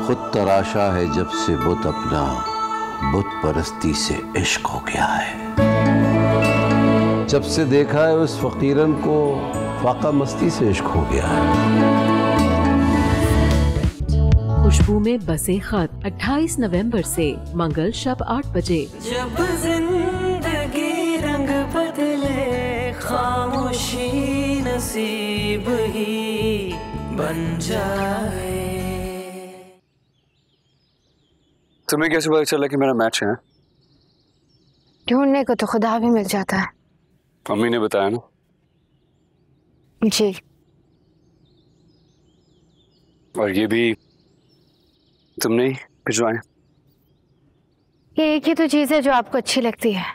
खुद तराशा है जब से बुत अपना, बुत परस्ती से इश्क हो गया है। जब से देखा है उस फकीरन को, फाका मस्ती से इश्क हो गया है। खुशबू में बसे खत 28 नवंबर से मंगल शब 8 बजे। जब जिंदगी रंग बदले, खामोशी नसीब ही बन जाए। तुम्हें कैसे पता चला कि मेरा मैच है? ढूंढने को तो खुदा भी मिल जाता है। मम्मी ने बताया ना। जी। और ये भी तुमने ही भिजवाए? ये एक ही तो चीज है जो आपको अच्छी लगती है।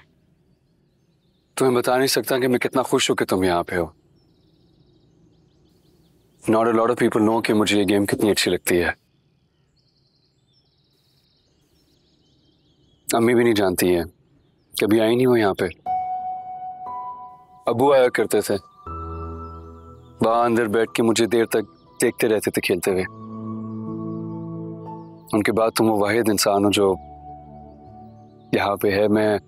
तुम्हें बता नहीं सकता कि मैं कितना खुश हूं कि तुम यहाँ पे हो। Not a lot of people know कि मुझे ये गेम कितनी अच्छी लगती है। अम्मी भी नहीं जानती है, कभी आई नहीं वो यहाँ पे। अबू आया करते थे, वहां अंदर बैठ के मुझे देर तक देखते रहते थे खेलते हुए। उनके बाद तुम वो वाहिद इंसान हो जो यहाँ पे है। मैं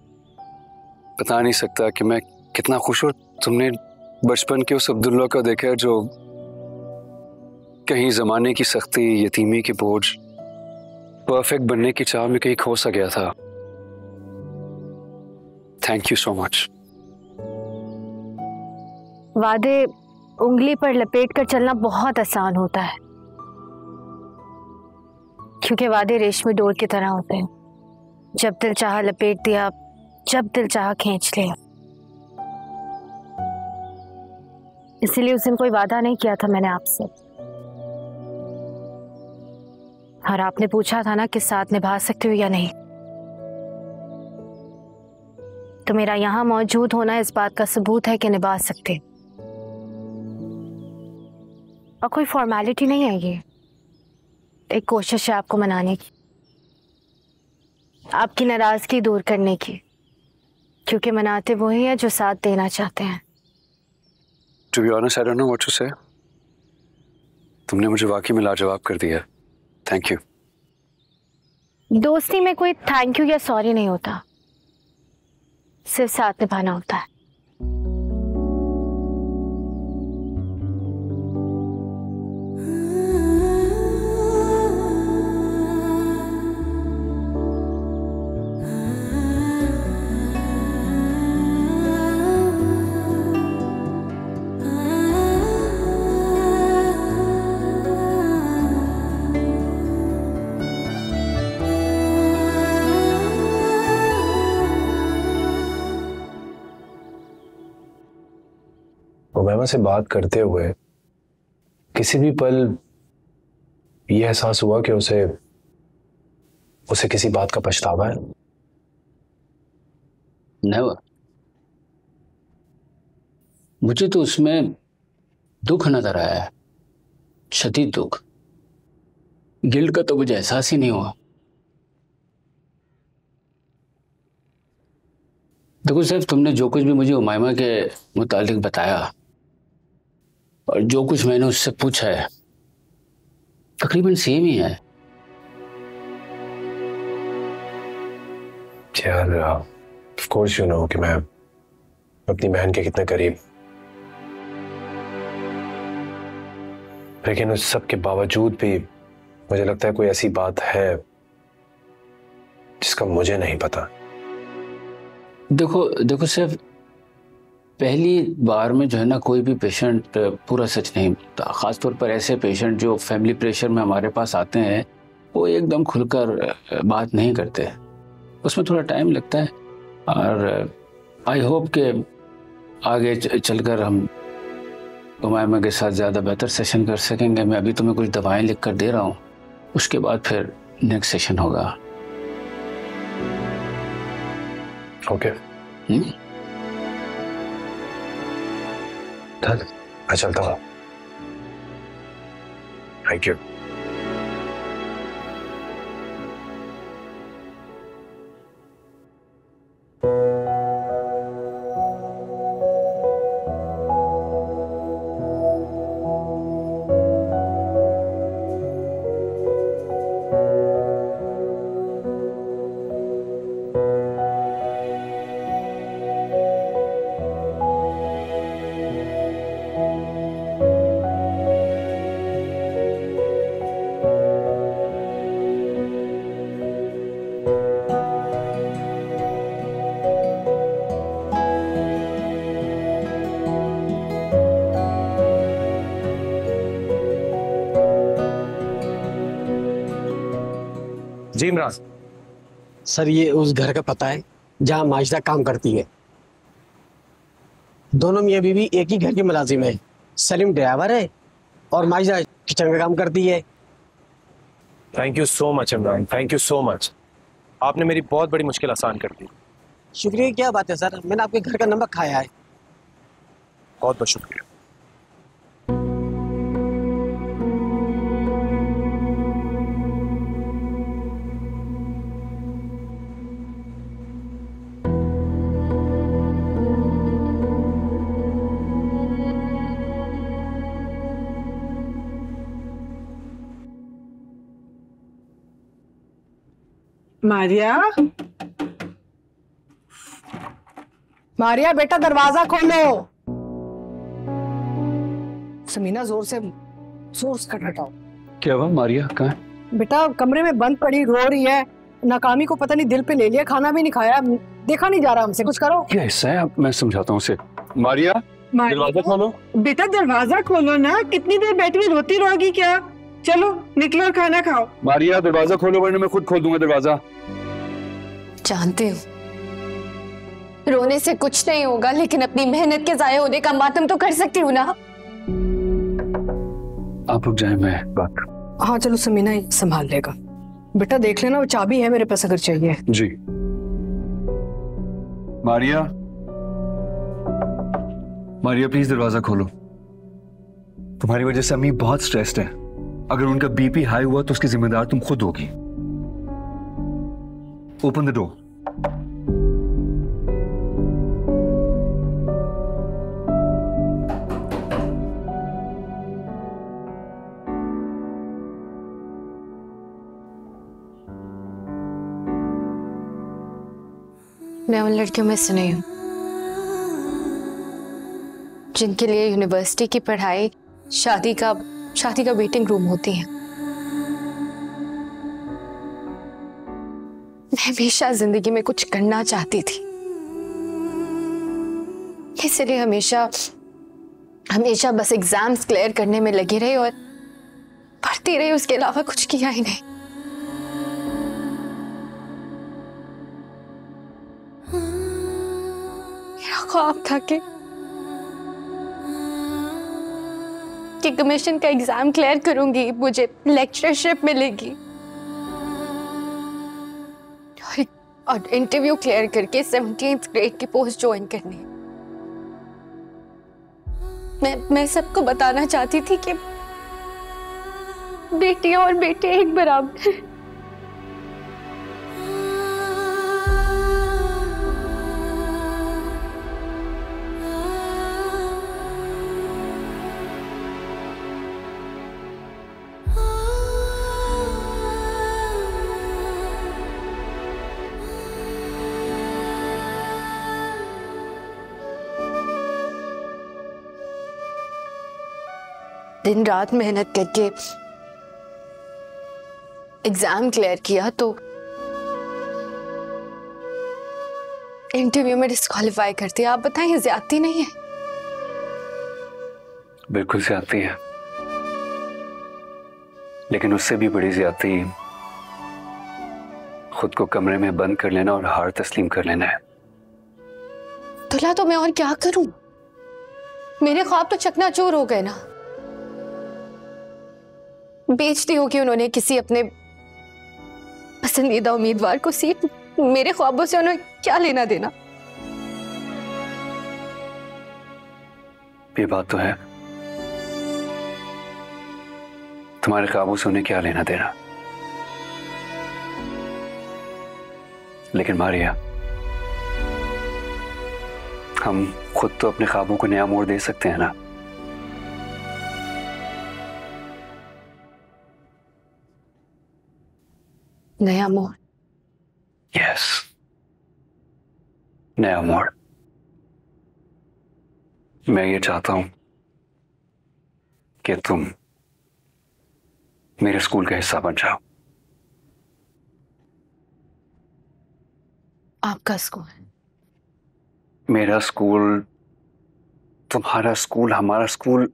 बता नहीं सकता कि मैं कितना खुश हूँ। तुमने बचपन के उस अब्दुल्ला को देखा है जो कहीं जमाने की सख्ती, यतीमी की बोझ, परफेक्ट बनने की चाह में कहीं खो सा गया था। Thank you so much. वादे उंगली पर लपेट कर चलना बहुत आसान होता है, क्योंकि वादे रेशमी डोर की तरह होते हैं। जब दिल चाहा लपेट दिया, जब दिल चाहा खींच लिया। इसीलिए उस दिन कोई वादा नहीं किया था मैंने आपसे। और आपने पूछा था ना कि साथ निभा सकते हो या नहीं। तो मेरा यहां मौजूद होना इस बात का सबूत है कि निभा सकते। और कोई फॉर्मेलिटी नहीं है, ये एक कोशिश है आपको मनाने की, आपकी नाराजगी दूर करने की, क्योंकि मनाते वही है जो साथ देना चाहते हैं। To be honest, I don't know what to say. तुमने मुझे वाकई में लाजवाब कर दिया। Thank you. दोस्ती में कोई थैंक यू या सॉरी नहीं होता, सिर्फ साथ निभाना होता है। उमैमा से बात करते हुए किसी भी पल यह एहसास हुआ कि उसे किसी बात का पछतावा है? नेवर। मुझे तो उसमें दुख नजर आया है, शदीद दुख। गिल्ट का तो मुझे एहसास ही नहीं हुआ। देखो सिर्फ तुमने जो कुछ भी मुझे उमैमा के मुतालिक बताया और जो कुछ मैंने उससे पूछा है तकरीबन सेम ही है। यार, ऑफ कोर्स यू नो कि मैं अपनी बहन के कितने करीब, लेकिन उस सब के बावजूद भी मुझे लगता है कोई ऐसी बात है जिसका मुझे नहीं पता। देखो सिर्फ पहली बार में जो है ना, कोई भी पेशेंट पूरा सच नहीं बोलता। खासतौर पर ऐसे पेशेंट जो फैमिली प्रेशर में हमारे पास आते हैं, वो एकदम खुलकर बात नहीं करते, उसमें थोड़ा टाइम लगता है। और आई होप कि आगे चलकर हम उमैमा के साथ ज़्यादा बेहतर सेशन कर सकेंगे। मैं अभी तुम्हें कुछ दवाएं लिख कर दे रहा हूँ, उसके बाद फिर नेक्स्ट सेशन होगा। ओके। मैं चलता हूँ। Thank you. जी इमरान। सर ये उस घर का पता है जहाँ माजिदा काम करती है। दोनों मियाँ बीवी एक ही घर की मुलाजिम है। सलीम ड्राइवर है और माजिदा किचन का काम करती है। Thank you so much Imran, thank you so much. आपने मेरी बहुत बड़ी मुश्किल आसान कर दी। शुक्रिया की क्या बात है सर, मैंने आपके घर का नंबर खाया है। बहुत बहुत शुक्रिया। मारिया, मारिया बेटा दरवाजा खोलो। समीना जोर से खटखटाओ। क्या हुआ मारिया, कहाँ है? बेटा कमरे में बंद पड़ी रो रही है। नाकामी को पता नहीं दिल पे ले लिया, खाना भी नहीं खाया, देखा नहीं जा रहा हमसे, कुछ करो। क्या हिस्सा है? अब मैं समझाता हूँ उसे। मारिया दरवाजा खोलो। बेटा दरवाजा खोलो ना, कितनी देर बैठी हुई रोती रहोगी क्या? चलो निकलो और खाना खाओ। मारिया दरवाजा खोलो वरना मैं खुद खोल दूंगा दरवाजा। जानती हूँ रोने से कुछ नहीं होगा, लेकिन अपनी मेहनत के जाया होने का मातम तो कर सकती हूँ ना। आप रुक जाए, मैं बात करूं। हाँ चलो, समीना संभाल लेगा। बेटा देख लेना वो चाबी है मेरे पास अगर चाहिए। जी। मारिया, मारिया प्लीज दरवाजा खोलो। तुम्हारी वजह से अम्मी बहुत स्ट्रेस्ड है। अगर उनका बीपी हाई हुआ तो उसकी जिम्मेदार तुम खुद होगी। Open the door. मैं उन लड़कियों में से नहीं हूं जिनके लिए यूनिवर्सिटी की पढ़ाई शादी का वेटिंग रूम होती है। मैं हमेशा जिंदगी में कुछ करना चाहती थी, इसलिए हमेशा बस एग्जाम्स क्लियर करने में लगी रही और पढ़ती रही, उसके अलावा कुछ किया ही नहीं। मेरा ख्वाब था कि कमीशन का एग्जाम क्लियर करूंगी, मुझे लेक्चरशिप मिलेगी और इंटरव्यू क्लियर करके 17th ग्रेड की पोस्ट ज्वाइन करनी। मैं सबको बताना चाहती थी कि बेटियां और बेटे एक बराबर। दिन रात मेहनत करके एग्जाम क्लियर किया तो इंटरव्यू में डिस्क्वालीफाई कर दिया। आप बताएं, ज्यादती नहीं है? बिल्कुल ज्यादती है, लेकिन उससे भी बड़ी ज्यादती खुद को कमरे में बंद कर लेना और हार तस्लीम कर लेना है। तुला तो मैं और क्या करूं? मेरे ख्वाब तो चकनाचूर हो गए ना। बेच दी होगी उन्होंने किसी अपने पसंदीदा उम्मीदवार को सीट। मेरे ख्वाबों से उन्हें क्या लेना देना? ये बात तो है, तुम्हारे ख्वाबों से उन्हें क्या लेना देना। लेकिन मारिया, हम खुद तो अपने ख्वाबों को नया मोड़ दे सकते हैं ना। नया मोड़? यस, नया मोड़। मैं ये चाहता हूं कि तुम मेरे स्कूल का हिस्सा बन जाओ। आपका स्कूल? मेरा स्कूल, तुम्हारा स्कूल, हमारा school.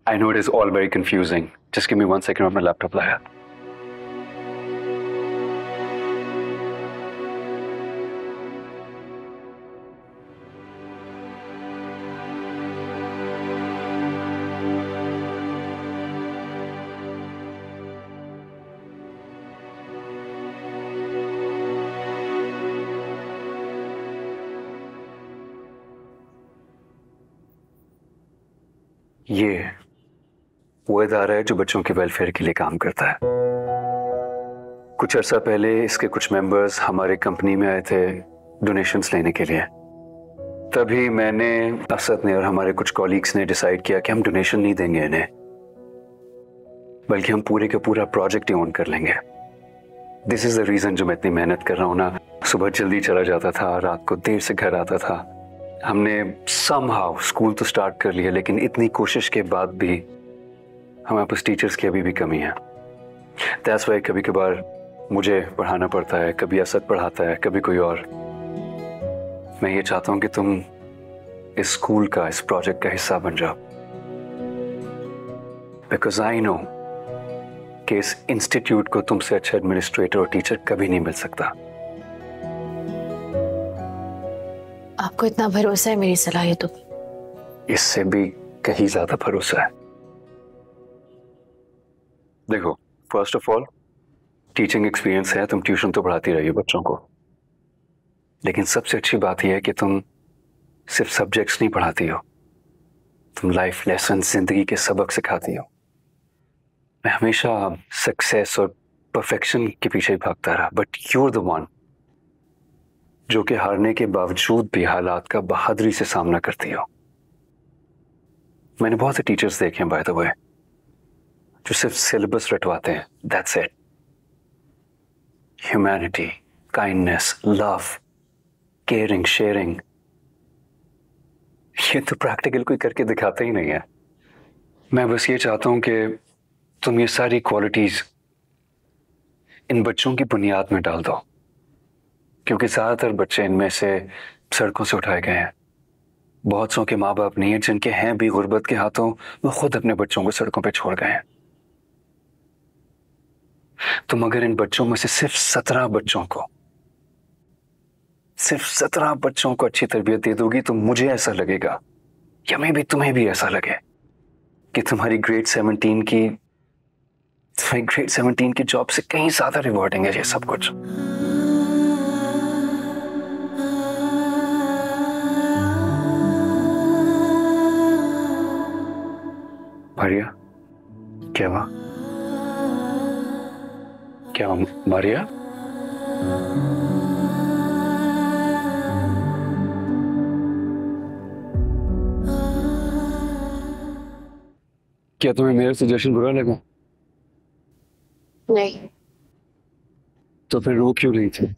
I know it is all very confusing. Just give me 1 second, अपना लैपटॉप लाया। ये वो इदारा है जो बच्चों के वेलफेयर के लिए काम करता है। कुछ अर्सा पहले इसके कुछ मेंबर्स हमारे कंपनी में आए थे डोनेशंस लेने के लिए। तभी मैंने, असद ने और हमारे कुछ कॉलीग्स ने डिसाइड किया कि हम डोनेशन नहीं देंगे इन्हें, बल्कि हम पूरे का पूरा प्रोजेक्ट ही ओन कर लेंगे। दिस इज द रीजन जो मैं इतनी मेहनत कर रहा हूँ ना। सुबह जल्दी चला जाता था, रात को देर से घर आता था। हमने समहाउ स्कूल तो स्टार्ट कर लिया, लेकिन इतनी कोशिश के बाद भी हमारे पास टीचर्स की अभी भी कमी है। दैट्स व्हाई कभी कभार मुझे पढ़ाना पड़ता है, कभी असद पढ़ाता है, कभी कोई और। मैं ये चाहता हूँ कि तुम इस स्कूल का, इस प्रोजेक्ट का हिस्सा बन जाओ, बिकॉज आई नो कि इस इंस्टीट्यूट को तुमसे अच्छा एडमिनिस्ट्रेटर और टीचर कभी नहीं मिल सकता। आपको इतना भरोसा है मेरी सलाहियतों पे? इससे भी कहीं ज्यादा भरोसा है। देखो, first of all teaching experience है, तुम ट्यूशन तो पढ़ाती रही हो बच्चों को, लेकिन सबसे अच्छी बात यह है कि तुम सिर्फ सब्जेक्ट्स नहीं पढ़ाती हो, तुम लाइफ लेसन, जिंदगी के सबक सिखाती हो। मैं हमेशा सक्सेस और परफेक्शन के पीछे ही भागता रहा, but you are the one जो कि हारने के बावजूद भी हालात का बहादुरी से सामना करती हो। मैंने बहुत से टीचर्स देखे हैं बाय द वे जो सिर्फ सिलेबस रटवाते हैं, that's it. Humanity, kindness, love, caring, sharing, ये तो प्रैक्टिकल कोई करके दिखाता ही नहीं है। मैं बस ये चाहता हूं कि तुम ये सारी क्वालिटीज इन बच्चों की बुनियाद में डाल दो, क्योंकि ज्यादातर बच्चे इनमें से सड़कों से उठाए गए हैं। बहुत सौ के माँ बाप नहीं है, जिनके हैं भी गुर्बत के हाथों, वो खुद अपने बच्चों को सड़कों पे छोड़ गए हैं। तुम अगर इन बच्चों में से सिर्फ 17 बच्चों को अच्छी तरबियत दे दोगी, तो मुझे ऐसा लगेगा, या मे भी तुम्हें भी ऐसा लगे, कि तुम्हारी ग्रेड 17 की जॉब से कहीं ज्यादा रिवॉर्डिंग है ये सब कुछ। मारिया, क्या हुआ? क्या हुआ मारिया? क्या तुम्हें मेरा सजेशन बुरा लगा? नहीं। तो फिर रो क्यों रही थी?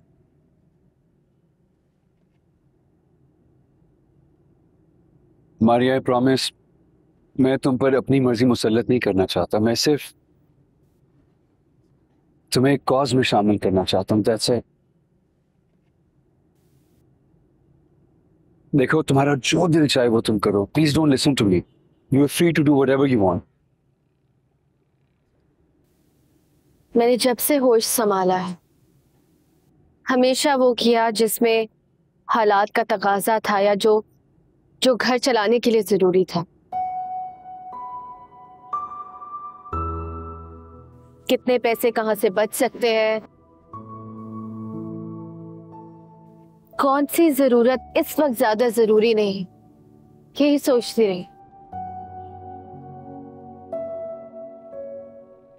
मारिया, आई प्रॉमिस, मैं तुम पर अपनी मर्जी मुसल्लत नहीं करना चाहता। मैं सिर्फ तुम्हें एक कॉज में शामिल करना चाहता हूं, दैट्स इट। देखो, तुम्हारा जो दिल चाहे वो तुम करो। Please don't listen to me. You are free to do whatever you want. मैंने जब से होश संभाला है, हमेशा वो किया जिसमें हालात का तकाजा था, या जो घर चलाने के लिए जरूरी था। कितने पैसे कहां से बच सकते हैं, कौन सी जरूरत इस वक्त ज्यादा जरूरी नहीं, यही सोचती रही।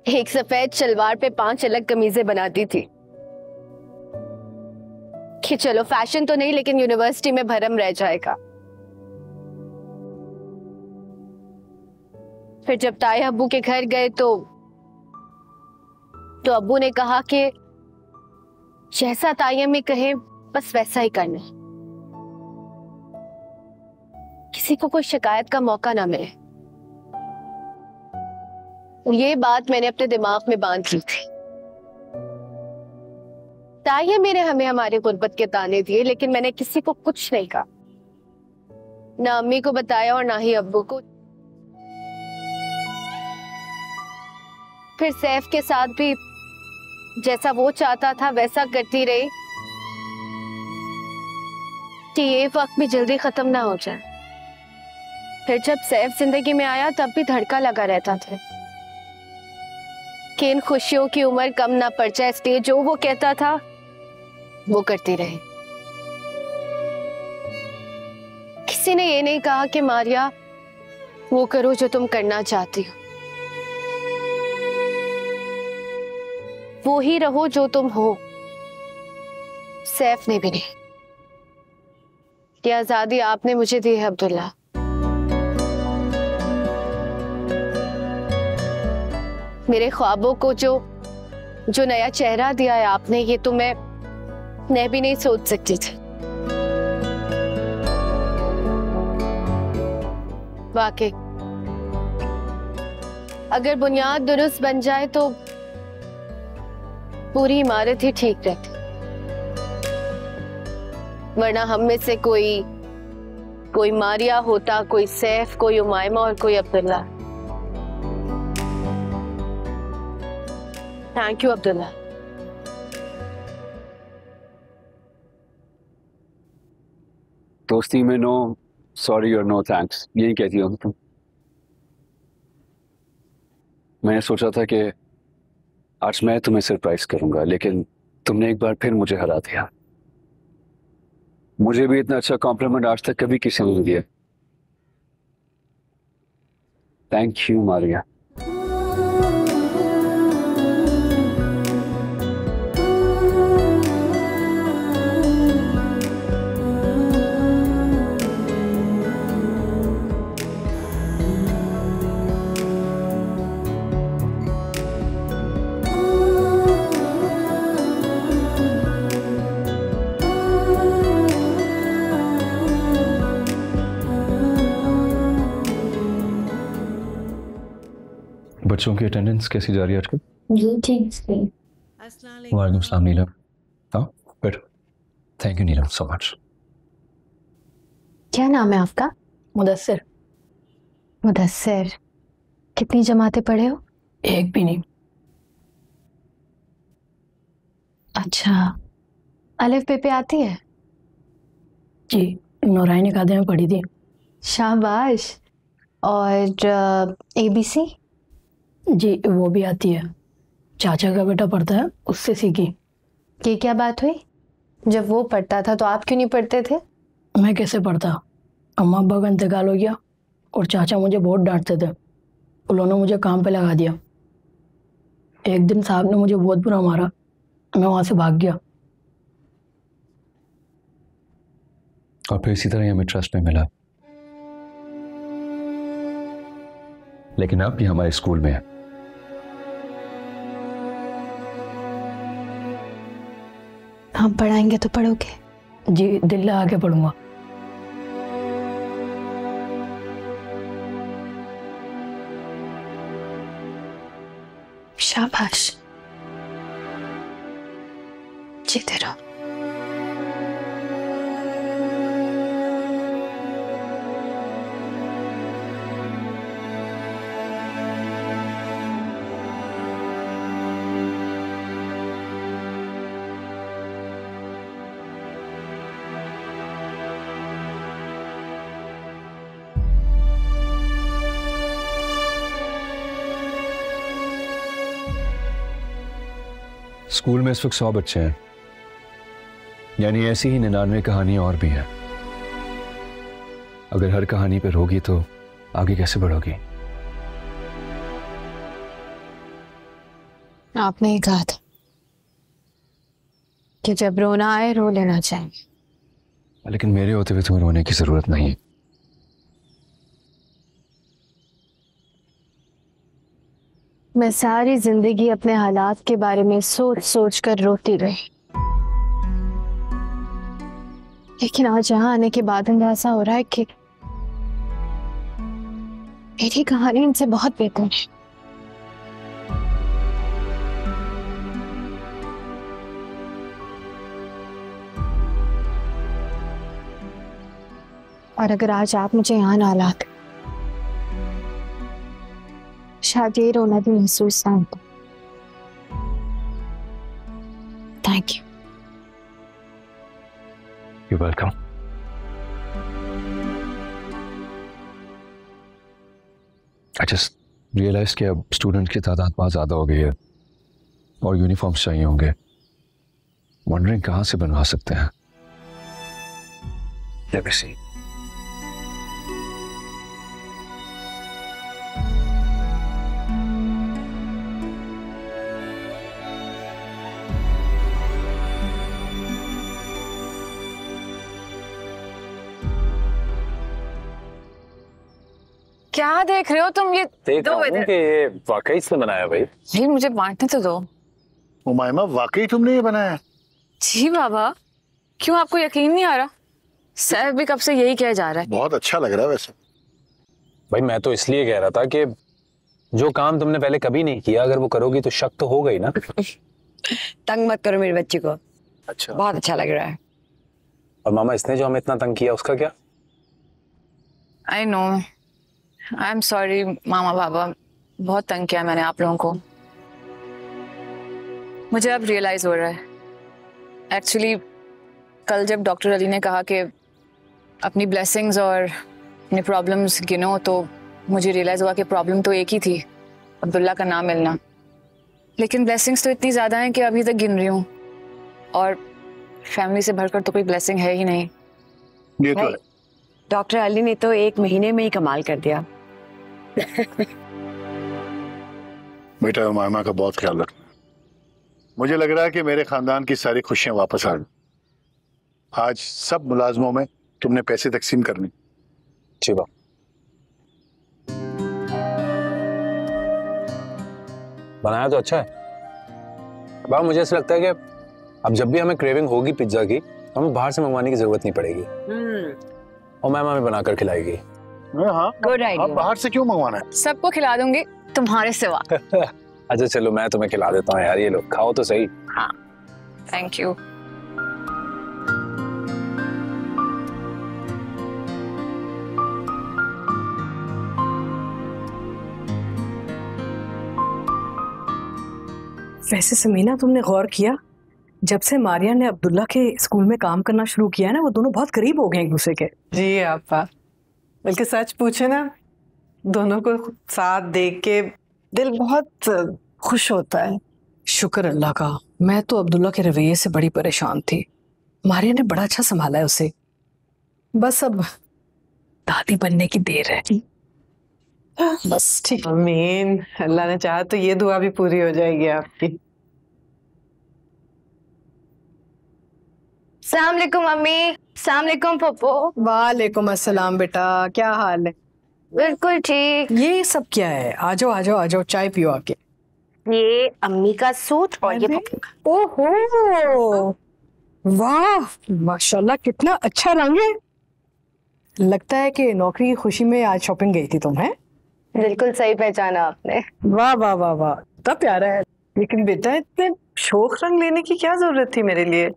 एक सफेद शलवार पे 5 अलग कमीजें बनाती थी कि चलो फैशन तो नहीं, लेकिन यूनिवर्सिटी में भरम रह जाएगा। फिर जब ताए अब्बू के घर गए तो अब्बू ने कहा कि जैसा ताई अम्मी कहे बस वैसा ही करना, किसी को कोई शिकायत का मौका ना मिले। ये बात मैंने अपने दिमाग में बांध ली थी। ताई अम्मी ने हमें हमारे गुर्बत के ताने दिए, लेकिन मैंने किसी को कुछ नहीं कहा, ना अम्मी को बताया और ना ही अब्बू को। फिर सैफ के साथ भी जैसा वो चाहता था वैसा करती रही कि ये वक्त भी जल्दी खत्म ना हो जाए। फिर जब सैफ जिंदगी में आया तब भी धड़का लगा रहता था कि इन खुशियों की उम्र कम ना पड़ जाए, इसलिए जो वो कहता था वो करती रहे। किसी ने ये नहीं कहा कि मारिया वो करो जो तुम करना चाहती हो, वो ही रहो जो तुम हो। सैफ ने भी नहीं। ये आजादी आपने मुझे दी है अब्दुल्ला। मेरे ख्वाबों को जो नया चेहरा दिया है आपने, ये तो मैं भी नहीं सोच सकती थी। वाकई अगर बुनियाद दुरुस्त बन जाए तो पूरी इमारत ही ठीक रहती, वरना हम में से कोई मारिया होता, कोई सैफ, कोई उमायमा और कोई अब्दुल्ला। Thank you Abdullah. दोस्ती में नो सॉरी और नो थैंक्स, यही कहती हो तुम। मैंने सोचा था कि आज मैं तुम्हें सरप्राइज करूंगा, लेकिन तुमने एक बार फिर मुझे हरा दिया। मुझे भी इतना अच्छा कॉम्प्लीमेंट आज तक कभी किसी ने नहीं दिया। Thank you Maria. बच्चों की अटेंडेंस कैसी जा रही है आजकल? जी ठीक है। वालेकुम सलाम नीलम। हाँ बैठो। Thank you Neelam so much. क्या नाम है आपका? मुदस्सिर। मुदस्सिर। कितनी जमातें पढ़े हो? एक भी नहीं। अच्छा, अलिफ बे पे आती है? जी नौरानी कायदे में पढ़ी थी। शाबाश। और ABC? जी वो भी आती है, चाचा का बेटा पढ़ता है, उससे सीखी। ये क्या बात हुई? जब वो पढ़ता था तो आप क्यों नहीं पढ़ते थे? मैं कैसे पढ़ता, अम्मा अब्बा का इंतकाल हो गया और चाचा मुझे बहुत डांटते थे। उन्होंने मुझे काम पे लगा दिया। एक दिन साहब ने मुझे बहुत बुरा मारा, मैं वहाँ से भाग गया। और फिर इसी तरह ही हमें ट्रस्ट में मिला, लेकिन अब भी हमारे स्कूल में है। हम पढ़ाएंगे तो पढ़ोगे? जी दिल लगा के पढ़ूंगा। शाबाश, जीते रहो। स्कूल में इस वक्त 100 बच्चे हैं, यानी ऐसी ही 99 कहानियां और भी हैं। अगर हर कहानी पे रोगी तो आगे कैसे बढ़ोगी? आपने ही कहा था कि जब रोना आए रो लेना चाहिए। लेकिन मेरे होते हुए तुम्हें रोने की जरूरत नहीं। मैं सारी जिंदगी अपने हालात के बारे में सोच सोच कर रोती रही, लेकिन आज यहाँ आने के बाद अंदाजा हो रहा है कि मेरी कहानी इनसे बहुत बेहतर है। और अगर आज आप मुझे यहाँ ना लाते, शायद ये रोना भी महसूस ना होता। Thank you. You're welcome. I just realized कि अब स्टूडेंट की तादाद बहुत ज़्यादा हो गई है और यूनिफॉर्म्स चाहिए होंगे। वॉन्डरिंग कहाँ से बनवा सकते हैं? Let me see. क्या देख रहे हो तुम? ये देख रहा हूं कि ये वाकई इसने बनाया भाई। भाई मुझे बांटने तो दो। उमाइमा वाकई तुमने ये बनाया? जी बाबा, क्यों आपको यकीन नहीं आ रहा? सैफ भी कब से यही कह जा रहा है। बहुत अच्छा लग रहा है वैसे। भाई मैं तो इसलिए कह रहा था कि जो काम तुमने पहले कभी नहीं किया, अगर वो करोगी तो शक तो हो गई ना। तंग मत करो मेरे बच्चे को। अच्छा, बहुत अच्छा लग रहा है। और मामा इसने जो हमें इतना तंग किया उसका क्या? I know, I am sorry मामा बाबा, बहुत तंग किया मैंने आप लोगों को। मुझे अब रियलाइज हो रहा है, एक्चुअली कल जब डॉक्टर अली ने कहा कि अपनी ब्लेसिंग्स और अपनी प्रॉब्लम्स गिनो, तो मुझे रियलाइज हुआ कि प्रॉब्लम तो एक ही थी, अब्दुल्ला का नाम मिलना। लेकिन ब्लेसिंग्स तो इतनी ज़्यादा हैं कि अभी तक गिन रही हूँ, और फैमिली से भरकर तो कोई ब्लेसिंग है ही नहीं। ये तो डॉक्टर अली ने तो 1 महीने में ही कमाल कर दिया। बेटा उमाइमा का बहुत ख्याल रखना। मुझे लग रहा है कि मेरे खानदान की सारी खुशियां वापस आ गई। आज सब मुलाजमों में तुमने पैसे तकसीम करने। जी बाप। बनाया तो अच्छा है बाबा। मुझे ऐसा लगता है कि अब जब भी हमें क्रेविंग होगी पिज्जा की, हमें बाहर से मंगवाने की जरूरत नहीं पड़ेगी, और मैम हमें बनाकर खिलाएगी। हाँ, गुड आइडिया। अब बाहर से क्यों मंगवाना है? सबको खिला दूंगी, तुम्हारे सिवा। अच्छा चलो, मैं तुम्हें खिला देता हूँ यार, ये लो खाओ तो सही। हाँ, थैंक यू। वैसे समीना, तुमने गौर किया, जब से मारिया ने अब्दुल्ला के स्कूल में काम करना शुरू किया ना, वो दोनों बहुत करीब हो गए एक दूसरे के। जी आपा, बल्कि सच पूछे ना, दोनों को साथ देख के दिल बहुत खुश होता है। शुक्र अल्लाह का। मैं तो अब्दुल्ला के रवैये से बड़ी परेशान थी। मारिया ने बड़ा अच्छा संभाला है उसे। बस अब दादी बनने की देर है। बस ठीक। आमीन। अल्लाह ने चाहा तो ये दुआ भी पूरी हो जाएगी आपकी। अस्सलाम वालेकुम मम्मी। अस्सलाम वालेकुम पप्पू। वालेकुम अस्सलाम बेटा, क्या हाल है? बिल्कुल ठीक। ये सब क्या है? आ जाओ आ जाओ आ जाओ, चाय पियो आके। ये अम्मी का सूट और ये पप्पू। ओहो, वाह माशाल्लाह, कितना अच्छा रंग है। लगता है कि नौकरी की खुशी में आज शॉपिंग गई थी तुम, हैं? बिल्कुल सही पहचाना आपने। वाह वाह वाह वाह, इतना प्यारा है। लेकिन बेटा इतने शोख रंग लेने की क्या जरूरत थी मेरे लिए?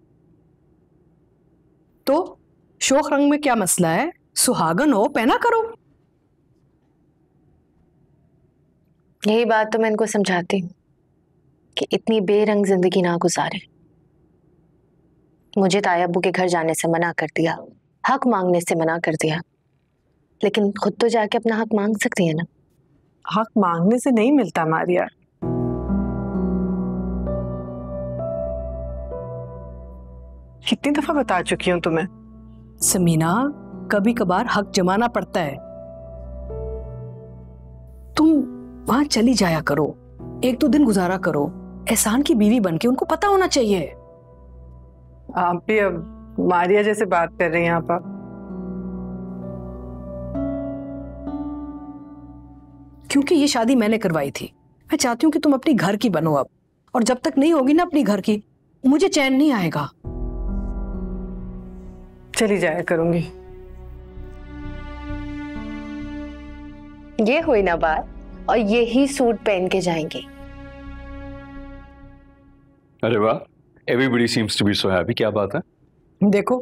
तो शोख रंग में क्या मसला है? सुहागन हो, पहना करो। यही बात तो मैं इनको समझाती हूँ कि इतनी बेरंग जिंदगी ना गुजारे। मुझे ताया अब्बू के घर जाने से मना कर दिया, हक मांगने से मना कर दिया, लेकिन खुद तो जाके अपना हक मांग सकती है ना। हक मांगने से नहीं मिलता मारिया। कितनी दफा बता चुकी हूँ तुम्हें। समीना, कभी कभार हक जमाना पड़ता है। तुम वहां चली जाया करो, 1-2 दिन गुजारा करो। एहसान की बीवी बनके उनको पता होना चाहिए। आप भी अब मारिया जैसे बात कर रही हैं आप। क्योंकि ये शादी मैंने करवाई थी। मैं चाहती हूँ कि तुम अपनी घर की बनो अब, और जब तक नहीं होगी ना अपनी घर की, मुझे चैन नहीं आएगा। चली जाया करूंगी। ये हुई ना बात, और यही सूट पहन के जाएंगे। अरे वाह, everybody seems to be so happy. क्या बात है? देखो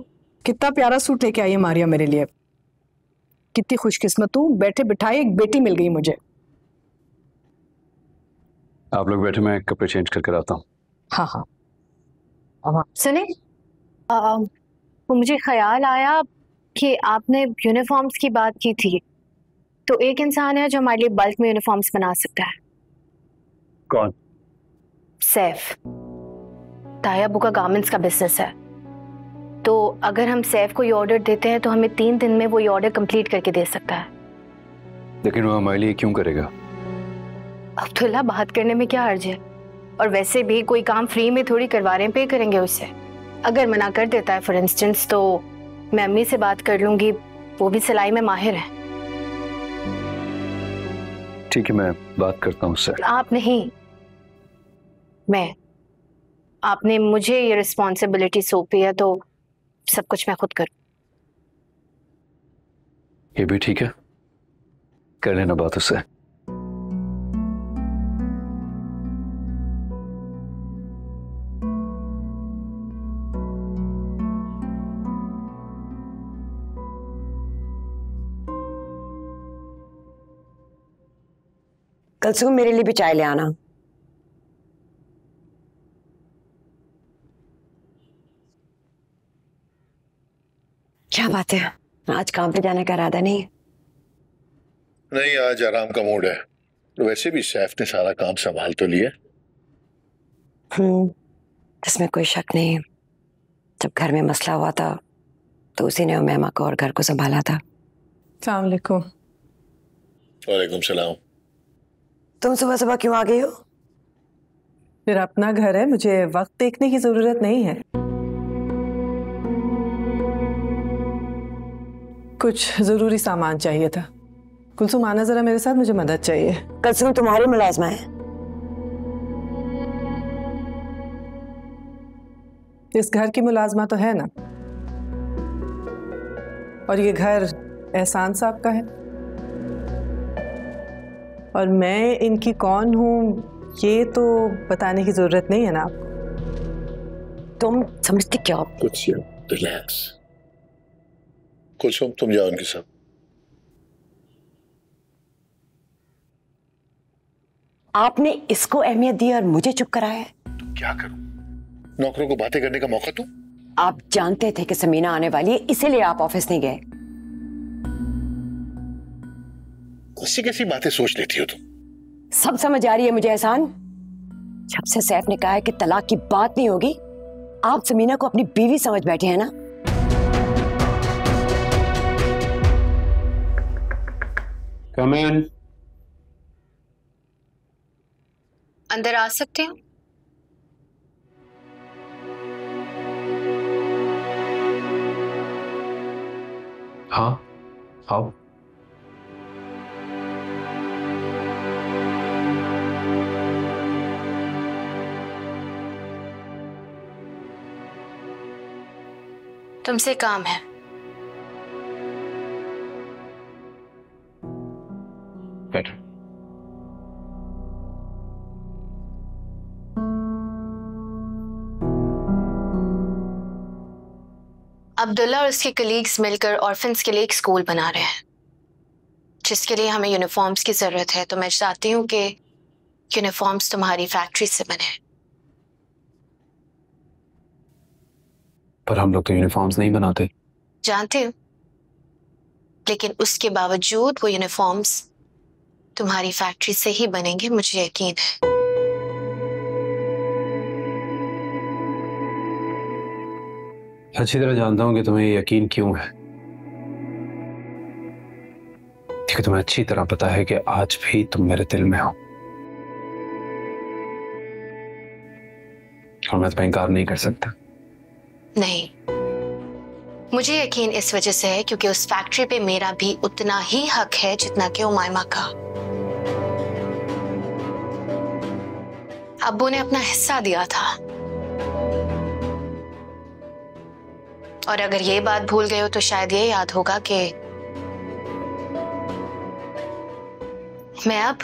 कितना प्यारा सूट लेके आई है मारिया मेरे लिए। कितनी खुशकिस्मत हूँ, बैठे बिठाए एक बेटी मिल गई मुझे। आप लोग बैठे, मैं कपड़े चेंज करके आता हूँ। हाँ हाँ। सुने, मुझे ख्याल आया कि आपने यूनिफॉर्म्स की बात की थी, तो एक इंसान है जो हमारे लिए बल्क में यूनिफॉर्म्स बना सकता है। कौन? सैफ। ताया अब्बू का गारमेंट्स का बिजनेस है, तो अगर हम सैफ को ये ऑर्डर देते हैं तो हमें 3 दिन में वो ये ऑर्डर कंप्लीट करके दे सकता है। लेकिन वो हमारे लिए क्यों करेगा? अब्दुल्ला, बात करने में क्या हर्ज है? और वैसे भी कोई काम फ्री में थोड़ी करवा रहे हैं, पे करेंगे उससे। अगर मना कर देता है फॉर इंस्टेंस, तो मैं अम्मी से बात कर लूंगी, वो भी सिलाई में माहिर है। ठीक है, मैं बात करता हूँ उससे। आप नहीं, मैं। आपने मुझे ये रिस्पॉन्सिबिलिटी सौंपी है तो सब कुछ मैं खुद करूँ। ये भी ठीक है, कर लेना बात उससे। कल सुबह मेरे लिए भी चाय ले आना। क्या बात है, आज काम पे जाने का इरादा नहीं? नहीं, आज आराम का मूड है। वैसे भी सैफ ने सारा काम संभाल तो लिया। इसमें कोई शक नहीं। जब घर में मसला हुआ था तो उसी ने उमैमा को और घर को संभाला था। अस्सलाम वालेकुम। वालेकुम सलाम। तुम सुबह सुबह क्यों आ गई हो? फिर अपना घर है, मुझे वक्त देखने की जरूरत नहीं है। कुछ जरूरी सामान चाहिए था। कुलसुम आना जरा मेरे साथ, मुझे मदद चाहिए। कुलसुम तुम्हारी मुलाजमा है? इस घर की मुलाजमा तो है ना, और ये घर एहसान साहब का है, और मैं इनकी कौन हूं ये तो बताने की जरूरत नहीं है ना आपको। तुम समझते क्या हो? कुछ रिलैक्स। कुलसुम तुम जाओ उनके साथ। आपने इसको अहमियत दी और मुझे चुप कराया है। तो क्या करूं? नौकरों को बातें करने का मौका दूं? आप जानते थे कि समीना आने वाली है, इसीलिए आप ऑफिस नहीं गए। कैसी कैसी बातें सोच लेती हो तुम? सब समझ आ रही है मुझे एहसान। जब से सैफ ने कहा है कि तलाक की बात नहीं होगी, आप समीना को अपनी बीवी समझ बैठे हैं ना। Come in. अंदर आ सकते हो? हाँ, आओ। तुमसे काम है। बैठो। अब्दुल्ला और उसके कलीग्स मिलकर ऑर्फन्स के लिए एक स्कूल बना रहे हैं, जिसके लिए हमें यूनिफॉर्म्स की जरूरत है। तो मैं चाहती हूँ कि यूनिफॉर्म्स तुम्हारी फैक्ट्री से बने। पर हम लोग तो यूनिफॉर्म्स नहीं बनाते। जानते हो, लेकिन उसके बावजूद वो यूनिफॉर्म्स तुम्हारी फैक्ट्री से ही बनेंगे, मुझे यकीन है। अच्छी तरह जानता हूं कि तुम्हें यकीन क्यों है, क्योंकि तुम्हें अच्छी तरह पता है कि आज भी तुम मेरे दिल में हो, और मैं तुम्हें इनकार नहीं कर सकता। नहीं, मुझे यकीन इस वजह से है क्योंकि उस फैक्ट्री पे मेरा भी उतना ही हक है जितना कि उमायमा का। अब्बू ने अपना हिस्सा दिया था, और अगर ये बात भूल गए हो तो शायद ये याद होगा कि मैं अब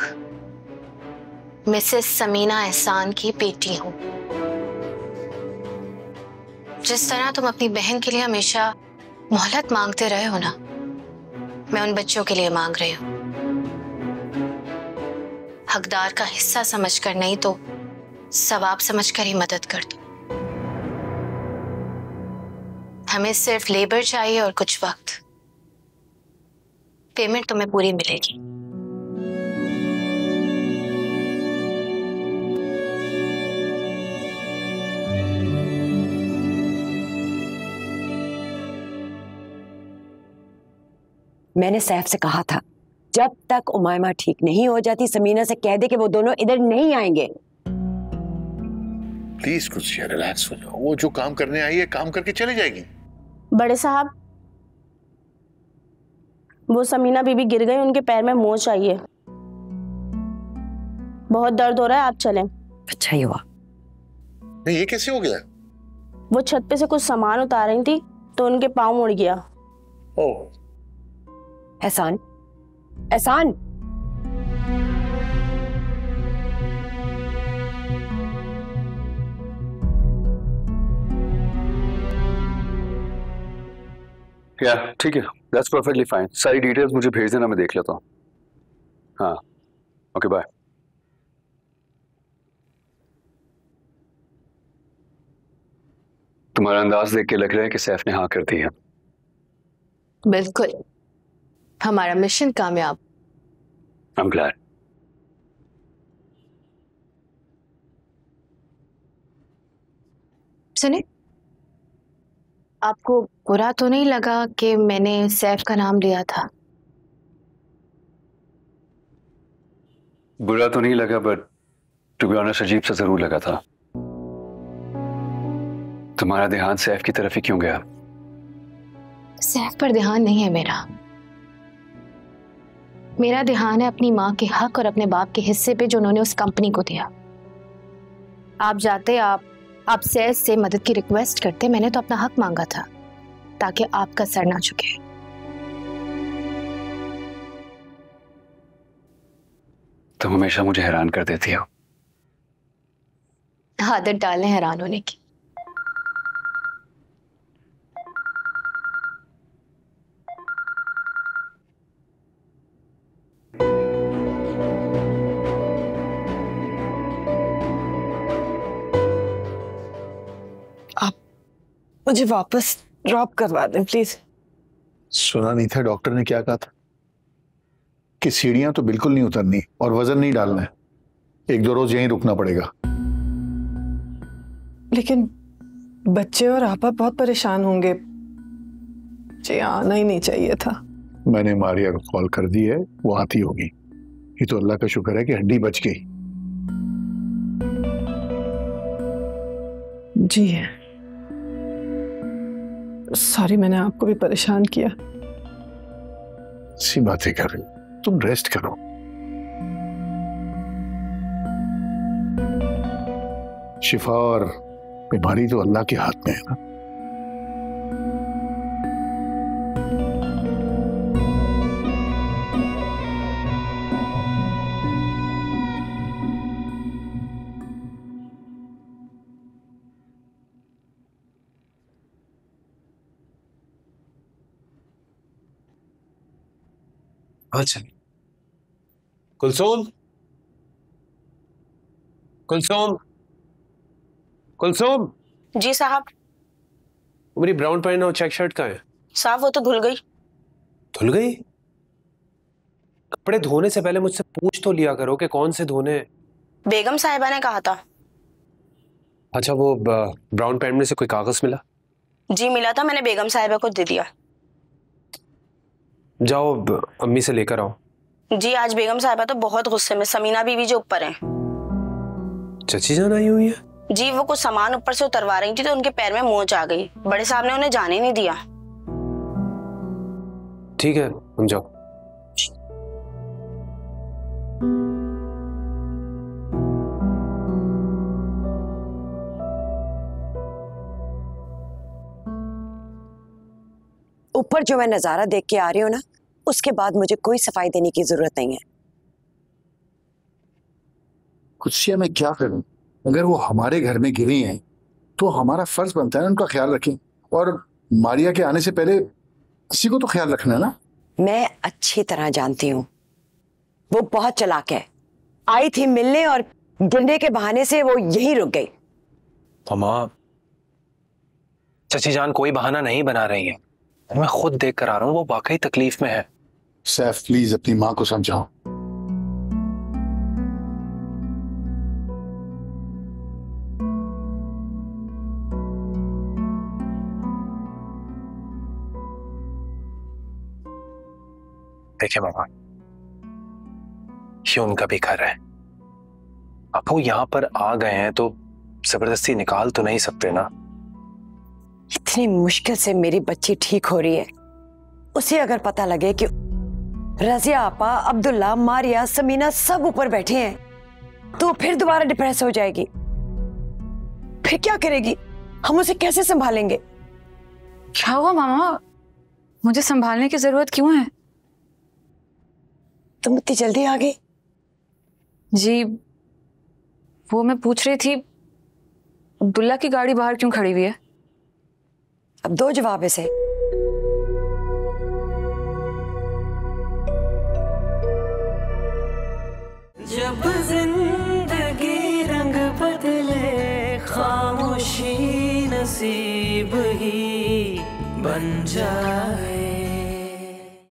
मिसेस समीना एहसान की बेटी हूं। जिस तरह तुम अपनी बहन के लिए हमेशा मोहलत मांगते रहे हो ना, मैं उन बच्चों के लिए मांग रही हूं। हकदार का हिस्सा समझकर नहीं तो सवाब समझकर ही मदद कर दो। हमें सिर्फ लेबर चाहिए और कुछ वक्त। पेमेंट तुम्हें पूरी मिलेगी। मैंने सैफ से कहा था, जब तक उमायमा ठीक नहीं हो जाती समीना से कह दे कि वो दोनों इधर नहीं आएंगे। प्लीज कुछ रिलैक्स हो जाओ। वो जो काम करने आई है काम करके चली जाएगी। बड़े साहब, वो समीना बीबी गिर गई, उनके पैर में मोच आई है। बहुत दर्द हो रहा है, आप चलें। अच्छा ही हुआ। नहीं, ये कैसे हो गया? वो छत पे से कुछ सामान उतार रही थी तो उनके पाँव मुड़ गया। ओह। एहसान, एहसान, या ठीक है, दैट्स परफेक्टली फाइन। सारी डिटेल्स मुझे भेज देना, मैं देख लेता हूँ। हाँ, ओके बाय। तुम्हारा अंदाज देख के लग रहा है कि सैफ ने हाँ कर दी है। बिल्कुल, हमारा मिशन कामयाब। I am glad. सुने, आपको बुरा तो नहीं लगा कि मैंने सैफ का नाम लिया था? बुरा तो नहीं लगा, बट टू बी ऑनेस्ट अजीब सा जरूर लगा था। तुम्हारा ध्यान सैफ की तरफ ही क्यों गया? सैफ पर ध्यान नहीं है मेरा ध्यान है अपनी माँ के हक और अपने बाप के हिस्से पे जो उन्होंने उस कंपनी को दिया। आप जाते, आप सैफ से मदद की रिक्वेस्ट करते। मैंने तो अपना हक मांगा था ताकि आपका सर ना झुके। तुम हमेशा मुझे हैरान कर देती हो। आदत डालें हैरान होने की। मुझे वापस ड्रॉप करवा दें प्लीज। सुना नहीं था डॉक्टर ने क्या कहा था? कि सीढ़ियां तो बिल्कुल नहीं उतरनी और वजन नहीं डालना है, 1-2 रोज यहीं रुकना पड़ेगा। लेकिन बच्चे और आपा बहुत परेशान होंगे, मुझे आना ही नहीं चाहिए था। मैंने मारिया को कॉल कर दी है, वो आती होगी। ये तो अल्लाह का शुक्र है कि हड्डी बच गई। जी सॉरी, मैंने आपको भी परेशान किया। सी बातें कर रही, तुम रेस्ट करो। शिफा और बीमारी तो अल्लाह के हाथ में है ना। अच्छा, कुलसुम, कुलसुम, कुलसुम। जी साहब। मेरी ब्राउन पैंट और चेक शर्ट कहाँ है? साहब वो तो धुल गई। धुल गई? कपड़े धोने से पहले मुझसे पूछ तो लिया करो कि कौन से धोने। बेगम साहिबा ने कहा था। अच्छा, वो ब्राउन पैंट में से कोई कागज मिला? जी मिला था, मैंने बेगम साहिबा को दे दिया। जाओ अम्मी से लेकर आओ। जी आज बेगम साहिबा तो बहुत गुस्से में, समीना बीवी जो ऊपर हैं। चाची जान आई हुई है? जी वो कुछ सामान ऊपर से उतरवा रही थी तो उनके पैर में मोच आ गई। बड़े साहब ने उन्हें जाने नहीं दिया। ठीक है, तुम जाओ। ऊपर जो मैं नजारा देख के आ रही हूँ ना, उसके बाद मुझे कोई सफाई देने की जरूरत नहीं है। कुत्सिया मैं क्या करूं? अगर वो हमारे घर में गिरी हैं तो हमारा फर्ज बनता है उनका ख्याल रखें, और मारिया के आने से पहले किसी को तो ख्याल रखना है ना। मैं अच्छी तरह जानती हूँ वो बहुत चालाक है। आई थी मिलने और गिरने के बहाने से वो यहीं रुक गई। मामा, चाची जान कोई बहाना नहीं बना रही है, मैं खुद देख कर आ रहा हूँ, वो वाकई तकलीफ में है। सैफ प्लीज अपनी माँ को समझाओ। देखिए मामा, ये उनका भी घर है। अब वो यहाँ पर आ गए हैं तो जबरदस्ती निकाल तो नहीं सकते ना। इतनी मुश्किल से मेरी बच्ची ठीक हो रही है, उसे अगर पता लगे कि रजिया आपा, अब्दुल्ला, मारिया, समीना सब ऊपर बैठे हैं तो फिर दोबारा डिप्रेस हो जाएगी। फिर क्या करेगी? हम उसे कैसे संभालेंगे? क्या हुआ मामा? मुझे संभालने की जरूरत क्यों है? तुम इतनी जल्दी आ गई? जी वो मैं पूछ रही थी, अब्दुल्ला की गाड़ी बाहर क्यों खड़ी हुई है? अब दो जवाब है इसे। जब जिंदगी रंग बदले खामोशी नसीब ही बन जाए।